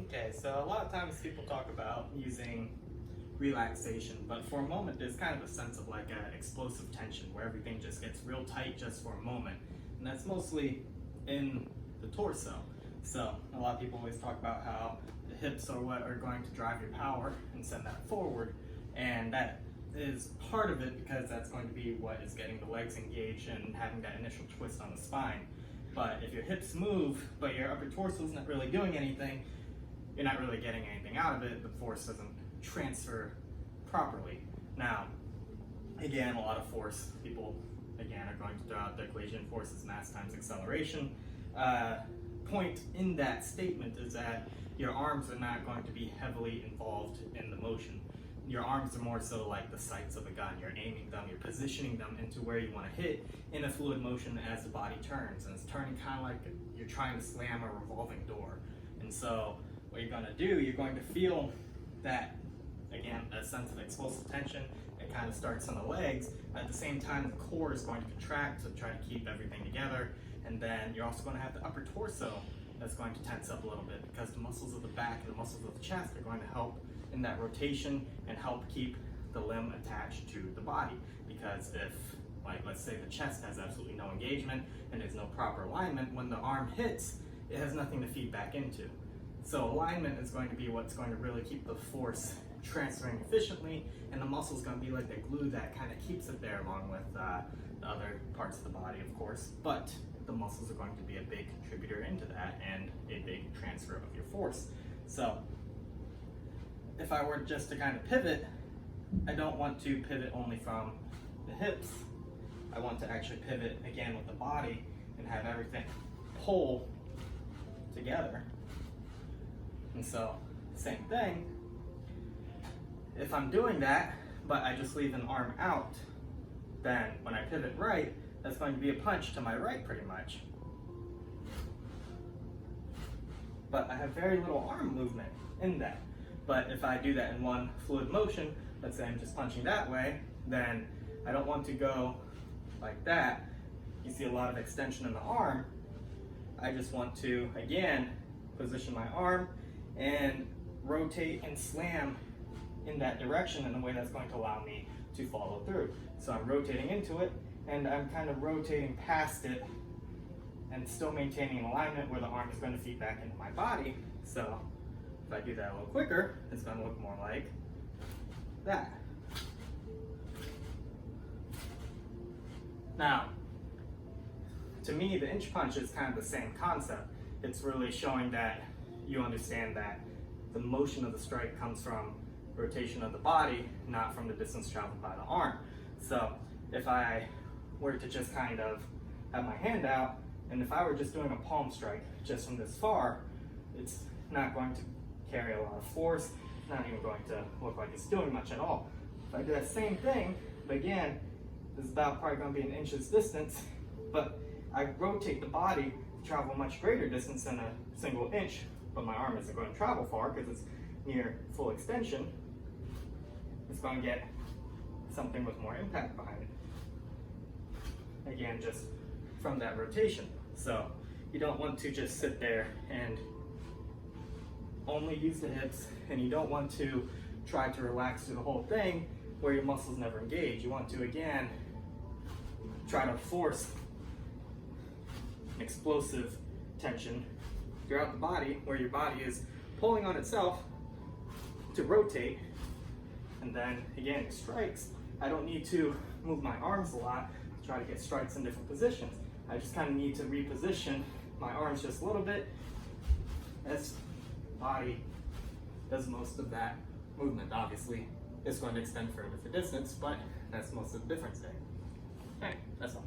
Okay, so a lot of times people talk about using relaxation, but for a moment there's kind of a sense of like an explosive tension where everything just gets real tight just for a moment. And that's mostly in the torso. So a lot of people always talk about how the hips are what are going to drive your power and send that forward. And that is part of it because that's going to be what is getting the legs engaged and having that initial twist on the spine. But if your hips move, but your upper torso is not really doing anything, you're not really getting anything out of it. The force doesn't transfer properly. Now, again, a lot of force, people, again, are going to throw out the equation, force is mass times acceleration. Point in that statement is that your arms are not going to be heavily involved in the motion. Your arms are more so like the sights of a gun. You're aiming them, you're positioning them into where you want to hit in a fluid motion as the body turns. And it's turning kind of like you're trying to slam a revolving door. And so what you're going to do, you're going to feel that, again, a sense of explosive tension. It kind of starts in the legs. At the same time, the core is going to contract to try to keep everything together. And then you're also going to have the upper torso that's going to tense up a little bit because the muscles of the back and the muscles of the chest are going to help in that rotation and help keep the limb attached to the body. Because if, like, let's say the chest has absolutely no engagement and there's no proper alignment, when the arm hits, it has nothing to feed back into. So alignment is going to be what's going to really keep the force transferring efficiently, and the muscle is going to be like the glue that kind of keeps it there, along with the other parts of the body, of course. But the muscles are going to be a big contributor into that and a big transfer of your force. So if I were just to kind of pivot, I don't want to pivot only from the hips. I want to actually pivot again with the body and have everything pull together. And so, same thing, if I'm doing that, but I just leave an arm out, then when I pivot right, that's going to be a punch to my right pretty much. But I have very little arm movement in that. But if I do that in one fluid motion, let's say I'm just punching that way, then I don't want to go like that. You see a lot of extension in the arm. I just want to, again, position my arm and rotate and slam in that direction in a way that's going to allow me to follow through. So I'm rotating into it and I'm kind of rotating past it and still maintaining an alignment where the arm is going to feed back into my body. So if I do that a little quicker, it's going to look more like that. Now, to me, the inch punch is kind of the same concept. It's really showing that you understand that the motion of the strike comes from rotation of the body, not from the distance traveled by the arm. So if I were to just kind of have my hand out, and if I were just doing a palm strike just from this far, it's not going to carry a lot of force. It's not even going to look like it's doing much at all. If I do that same thing, but again, this is about probably going to be an inch's distance, but I rotate the body to travel a much greater distance than a single inch, but my arm isn't going to travel far because it's near full extension. It's going to get something with more impact behind it. Again, just from that rotation. So you don't want to just sit there and only use the hips, and you don't want to try to relax through the whole thing where your muscles never engage. You want to, again, try to force an explosive tension throughout the body where your body is pulling on itself to rotate. And then again, strikes, I don't need to move my arms a lot to try to get strikes in different positions. I just kind of need to reposition my arms just a little bit as the body does most of that movement. Obviously, it's going to extend further for distance, but that's most of the difference there. Okay, that's all.